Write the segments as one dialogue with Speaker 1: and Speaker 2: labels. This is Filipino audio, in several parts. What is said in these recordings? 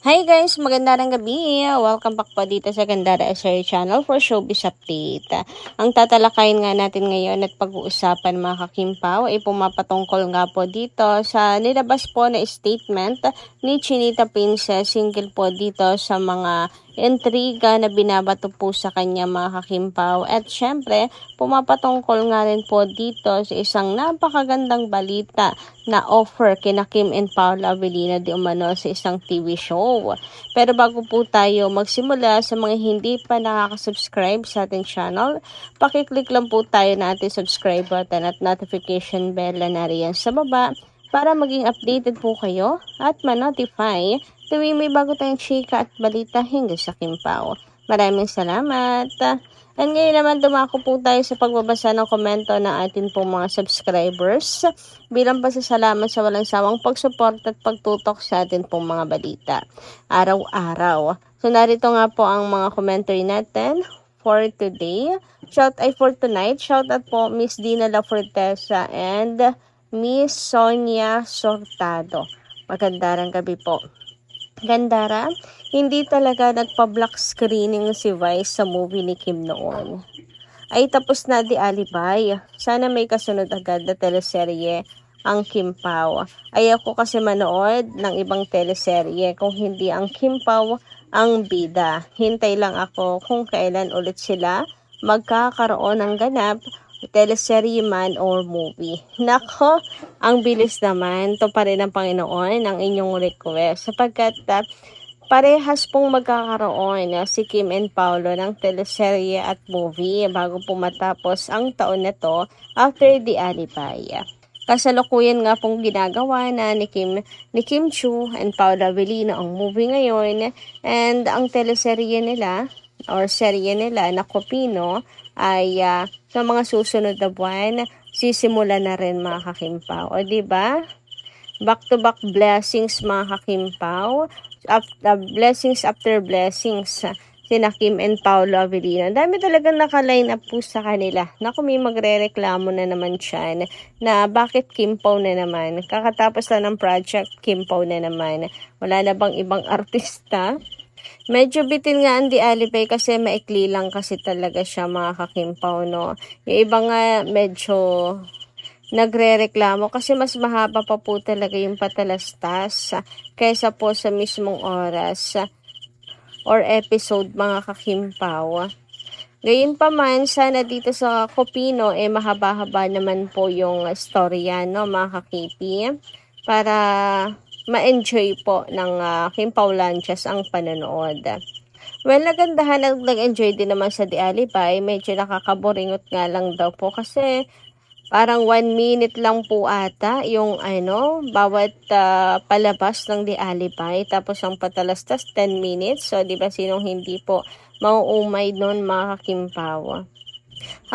Speaker 1: Hi guys, magandang gabi. Welcome back po dito sa Gandara SR Channel for Showbiz Update. Ang tatalakayin nga natin ngayon at pag-uusapan mga kakimpaw ay pumapatungkol nga po dito sa nilabas po na statement ni Chinita Princess single po dito sa mga intriga na binabato po sa kanya mga kakimpaw. At syempre, pumapatungkol nga rin po dito sa isang napakagandang balita na offer kina Kim and Paula Avellino di umano sa isang TV show. Pero bago po tayo magsimula, sa mga hindi pa nakaka-subscribe sa ating channel, pakiclick lang po tayo na ating subscribe button at notification bell na nariyan sa baba para maging updated po kayo at ma-notify tuwing may bago tayong chika at balita hinggil sa Kimpaw. Maraming salamat! And ngayon naman dumako po tayo sa pagbabasa ng komento ng ating pong mga subscribers bilang pasasalamat sa walang sawang pagsupport at pagtutok sa ating pong mga balita araw-araw. So narito nga po ang mga commentary natin for today. For tonight. Shout out po Miss Dina La Fortesa and Miss Sonia Sortado. Magandang gabi po. Gandara, hindi talaga nagpa-block screening si Vice sa movie ni Kim noon. Ay tapos na di alibay. Sana may kasunod agad na teleserye ang Kim Pao. Ayoko kasi manood ng ibang teleserye kung hindi ang Kim Pao ang bida. Hintay lang ako kung kailan ulit sila magkakaroon ng ganap, teleserye man or movie. Nako, ang bilis naman. To pa rin ang Panginoon ang inyong request. Sapagkat parehas pong magkakaroon si Kim and Paolo ng teleserye at movie bago po matapos ang taon na to after the alibay. Kasalukuyan nga pong ginagawa na ni Kim Chu and Paolo Avellino ang movie ngayon, and ang teleserye nila or serye nila na Kopino ay sa mga susunod na buwan sisimula na rin mga kakimpaw. O diba? Back to back blessings mga kakimpaw. Blessings after blessings. Sina Kim and Paolo Avellino. Dami talagang naka-line up po sa kanila. Naku, may magre-reklamo na naman dyan na bakit Kim Pao na naman. Kakatapos lang ng project, Kim Pao na naman. Wala na bang ibang artista? Medyo bitin nga ang Di Alibay kasi maikli lang kasi talaga siya mga kakimpaw, no? Yung iba nga medyo nagre-reklamo kasi mas mahaba pa po talaga yung patalastas kaysa po sa mismong oras or episode mga kakimpaw. Gayun pa man, sana dito sa Kopino mahaba-haba naman po yung storya, no mga kakipi, para ma-enjoy po ng Kimpaw Lanchas ang panonood. Well, nagandahan at nag-enjoy din naman sa Di Alibay. Medyo nakakaboringot nga lang daw po kasi parang 1 minute lang po ata yung bawat palabas ng Di Alibay. Tapos ang patalastas 10 minutes. So, di ba sinong hindi po mauumay nun mga kakimpaw?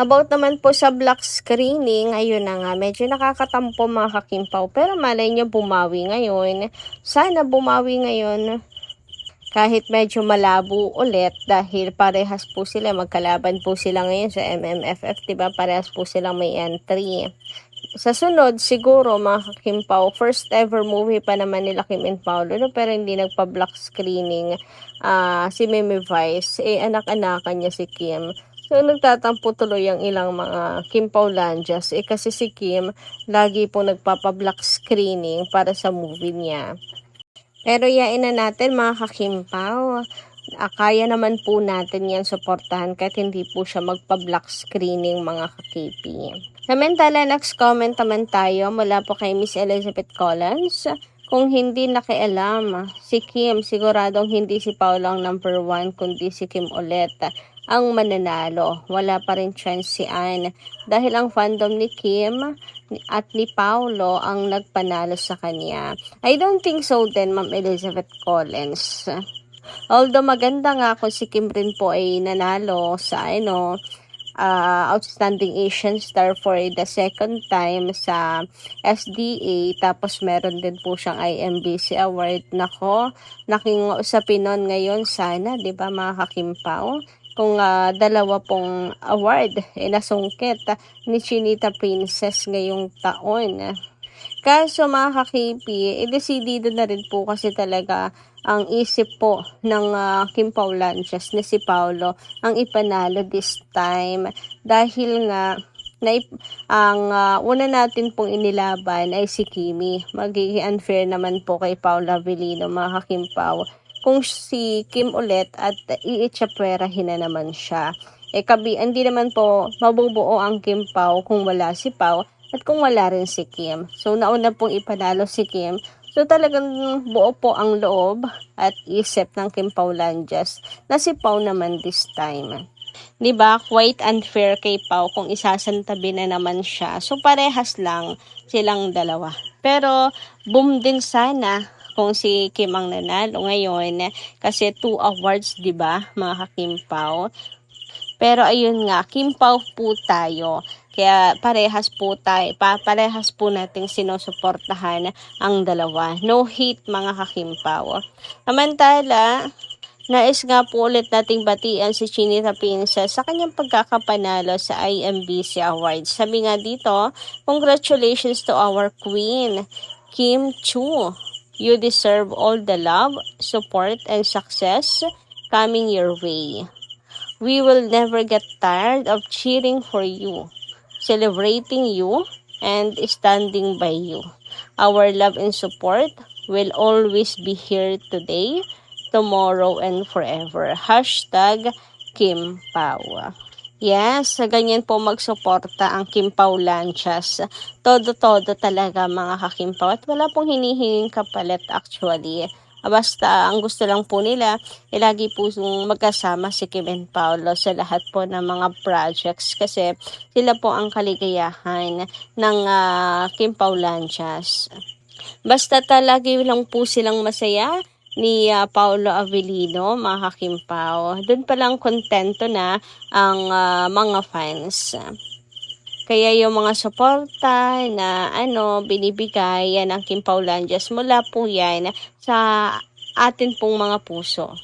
Speaker 1: About naman po sa block screening, ayun na nga, medyo nakakatampo mga kakimpaw. Pero malay nyo bumawi ngayon. Sana bumawi ngayon kahit medyo malabo ulit dahil parehas po sila, magkalaban po sila ngayon sa MMFF, diba? Parehas po silang may entry. Sa sunod, siguro mga kakimpaw, first ever movie pa naman nila Kim and Paolo, no? Pero hindi nagpa-block screening si Mimi Vice, anak-anakan niya si Kim. So, nagtatampo tuloy ang ilang mga Kim Paulanjas. Kasi si Kim, lagi po nagpapablock screening para sa movie niya. Pero yain na natin mga kakimpaw. Kaya naman po natin yan suportahan kahit hindi po siya magpa-block screening mga kakipi. Samantala, next comment naman tayo mula po kay Miss Elizabeth Collins. Kung hindi nakialam, si Kim, siguradong hindi si Paolo ang number 1, kundi si Kim ulit ang mananalo. Wala pa rin chance si Anne dahil ang fandom ni Kim at ni Paolo ang nagpanalo sa kanya. I don't think so din, Ma'am Elizabeth Collins. Although maganda nga kung si Kim rin po ay nanalo sa Outstanding Asian Star for the second time sa SDA, tapos meron din po siyang IMBC Award. Nako, naking usapin nun ngayon sana, di ba mga kakimpaw? Kung dalawa pong award nasungkit ni Chinita Princess ngayong taon. Kaso mga kakipi, desidido na rin po kasi talaga ang isip po ng Kim Pao Lanchas na si Paulo ang ipanalo this time. Dahil nga, ang una natin pong inilaban ay si Kimi. Magiging unfair naman po kay Paula Avellino, mga Kim Pao, kung si Kim ulit at iitsapwerahin na naman siya. Hindi naman po mabubuo ang Kim Pao kung wala si Pao at kung wala rin si Kim. So, nauna pong ipanalo si Kim. So, talagang buo po ang loob at isip ng Kim Pao Lanchas na si Pao naman this time. Diba? Quite unfair kay Pao kung isasantabi na naman siya. So, parehas lang silang dalawa. Pero, boom din sana kung si Kim ang nanalo ngayon. Kasi 2 awards, diba, mga Kim Pao? Pero ayun nga, Kim Pao po tayo. Kaya parehas po nating sinusuportahan ang dalawa. No hate, mga Kim Pao. Samantala, nais nga po ulit nating batian si Chinita Princess sa kanyang pagkakapanalo sa IMBC Awards. Sabi nga dito, congratulations to our queen, Kim Chiu. You deserve all the love, support, and success coming your way. We will never get tired of cheering for you, celebrating you, and standing by you. Our love and support will always be here today, tomorrow, and forever. Hashtag Kim Pao. Yes, ganyan po magsuporta ang Kim Pao Lanchas. Todo-todo talaga, mga Kim Pao. At wala pong hinihinging kapalit actually. Basta ang gusto lang po nila, lagi po magkasama si Kim and Paulo sa lahat po ng mga projects kasi sila po ang kaligayahan ng Kim Pao Lanchas. Basta lagi lang po silang masaya ni Paulo Avellino, mga Kim Pao. Doon pa lang kontento na ang mga fans. Kaya yung mga suporta na binibigay yan ng Kim Pao Lanchas, mula po yan sa atin pong mga puso.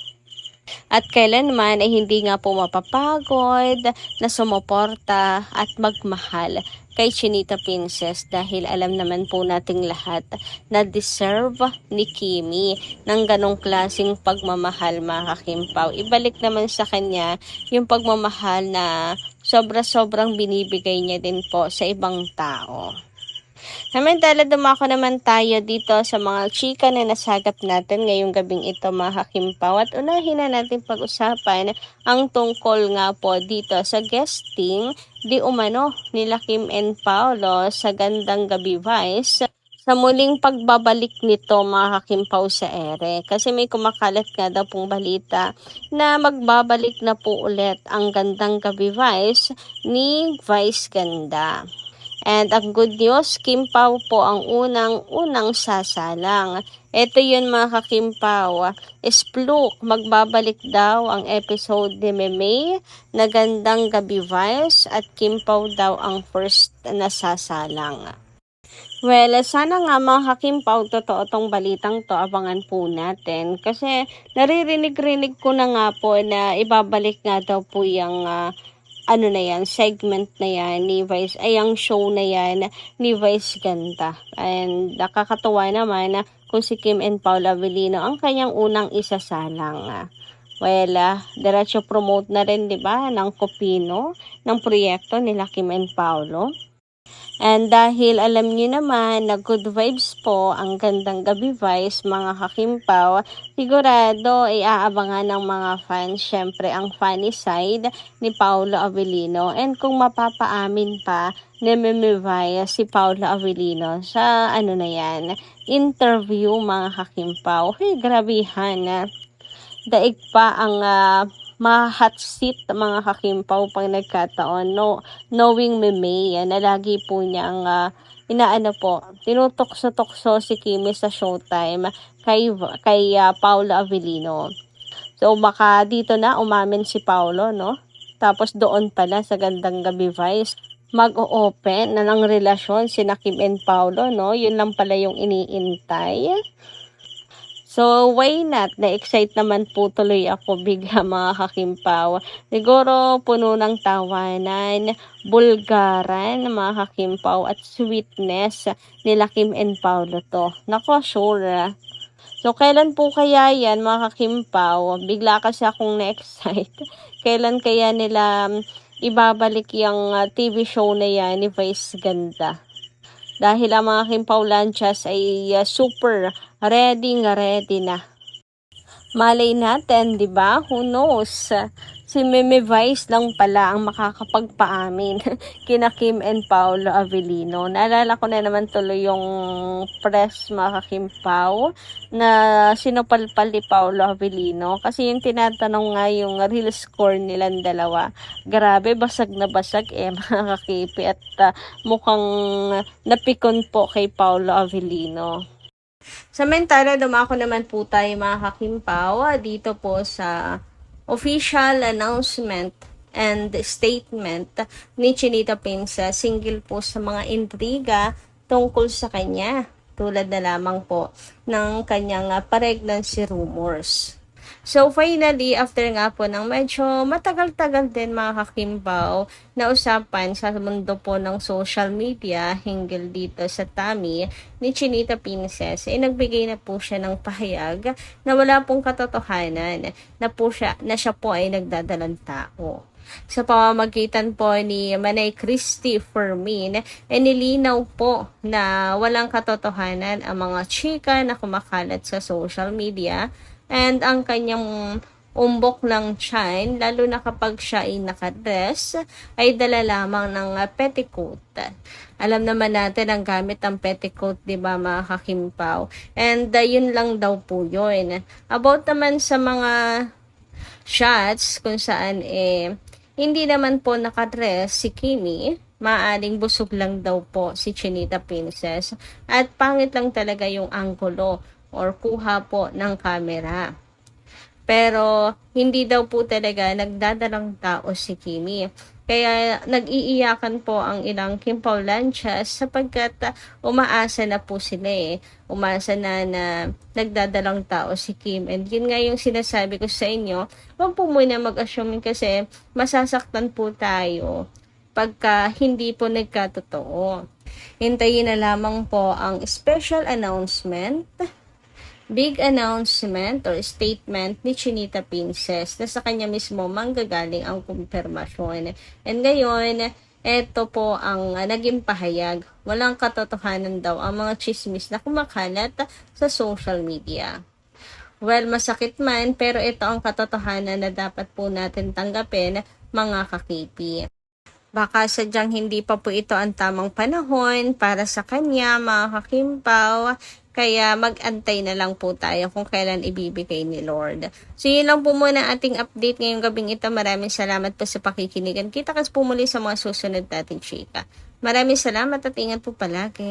Speaker 1: At kailanman ay hindi nga po mapapagod na sumuporta at magmahal kay Chinita Princess dahil alam naman po nating lahat na deserve ni Kimi ng ganong klaseng pagmamahal, mga Kim Pao. Ibalik naman sa kanya yung pagmamahal na sobra-sobrang binibigay niya din po sa ibang tao. Samantala, dumako naman tayo dito sa mga chika na nasagap natin ngayong gabing ito, mga Kim Pao. At unahin na natin pag-usapan ang tungkol nga po dito sa guesting di umano nila Kim and Paulo sa Gandang Gabi Vice sa muling pagbabalik nito, mga Kim Pao, sa ere. Kasi may kumakalat nga daw pong balita na magbabalik na po ulit ang Gandang Gabi Vice ni Vice Ganda. And ang good news, Kim Pao po ang unang sasalang. Ito yun, mga Kim Pao. Spluk, magbabalik daw ang episode ni Meme na Gandang Gabi Vice at Kim Pao daw ang first na sasalang. Well, sana nga, mga Kim Pao, totoo tong balitang to, abangan po natin. Kasi naririnig-rinig ko na nga po na ibabalik nga daw po yung segment na yan ni Vice, ang show na yan ni Vice Ganda. And nakakatuwa naman na kung si Kim and Paula Avellino ang kanyang unang isasalang. Well, diretso promote na rin, di ba, ng Kopino, ng proyekto nila Kim and Paulo. And dahil alam niyo naman na good vibes po ang Gandang Gabi Vice, mga Kim Pao, sigurado ay aabangan ng mga fans syempre ang funny side ni Paulo Avellino. And kung mapapaamin pa ni Meme Vaya si Paulo Avellino sa interview, mga Kim Pao, grabihan. Daig pa ang ma-hot seat, mga Kim Pao, pang nagkataon, knowing Meme na lagi po niyang tinutokso-tokso si Kimi sa Showtime kay Paulo Avellino. So baka dito na umamin si Paulo, no? Tapos doon pala sa Gandang Gabi Vice mag-o-open na ng relasyon sina Kim and Paulo, no? Yun lang pala yung iniintay. So, why not? Na-excite naman po tuloy ako bigla, mga Kim Pao. Siguro puno ng tawanan, bulgaran, mga Kim Pao, at sweetness nila Kim and Paulo to. Nako, sure. So, kailan po kaya yan, mga kakimpaw? Bigla kasi akong na-excite. Kailan kaya nila ibabalik yung TV show na yan ni Vice Ganda? Dahil ang mga Kimpaw Lanchas ay super ready na. Malay natin, 'di ba? Who knows? Si Meme Vice lang pala ang makakapagpaamin kina Kim and Paolo Avellino. Naalala ko na naman tuloy yung press, mga Kim Pao, na sinupalpal ni Paolo Avellino kasi yung tinatanong nga yung real score nilang dalawa. Grabe, basag na basag mga kakipi, at mukhang napikon po kay Paolo Avellino. Samantala, dumako naman po tayo, mga kakimpaw, dito po sa official announcement and statement ni Chinita Princess single po sa mga intriga tungkol sa kanya, tulad na lamang po ng kanyang pregnancy rumors. So finally, after nga po ng medyo matagal-tagal din, mga kakimbaw, na usapan sa mundo po ng social media hinggil dito sa tummy ni Chinita Princess, nagbigay na po siya ng pahayag na wala pong katotohanan na siya po ay nagdadalang tao. Sa pamamagitan po ni Manay Christy Fermin, nilinaw po na walang katotohanan ang mga chika na kumakalat sa social media, and ang kanyang umbok ng tiyan, lalo na kapag siya ay nakadress, ay dala lamang ng petticoat. Alam naman natin ang gamit ng petticoat, di ba, mga kakimpaw? And yun lang daw po yun. About naman sa mga shots kung saan hindi naman po nakadress si Kimi, maaring busog lang daw po si Chinita Princess, at pangit lang talaga yung anggulo or kuha po ng camera. Pero hindi daw po talaga nagdadalang tao si Kimi. Kaya nag-iiyakan po ang ilang Kimpaw Lanchas sapagkat umaasa na po sila Umasa na nagdadalang tao si Kim. And yun nga yung sinasabi ko sa inyo, huwag po muna mag-assume kasi masasaktan po tayo pagka hindi po nagkatotoo. Hintayin na lamang po ang special announcement, big announcement or statement ni Chinita Princess na sa kanya mismo manggagaling ang kumpirmasyon. And ngayon, eto po ang naging pahayag. Walang katotohanan daw ang mga chismis na kumakalat sa social media. Well, masakit man, pero ito ang katotohanan na dapat po natin tanggapin, mga kakipi. Baka sadyang hindi pa po ito ang tamang panahon para sa kanya, mga kakimpaw. Kaya mag-antay na lang po tayo kung kailan ibibigay ni Lord. So yun lang po muna ating update ngayong gabing ito. Maraming salamat po sa pakikinigan. Kita-kits po muli sa mga susunod nating chika. Maraming salamat at ingat po palagi.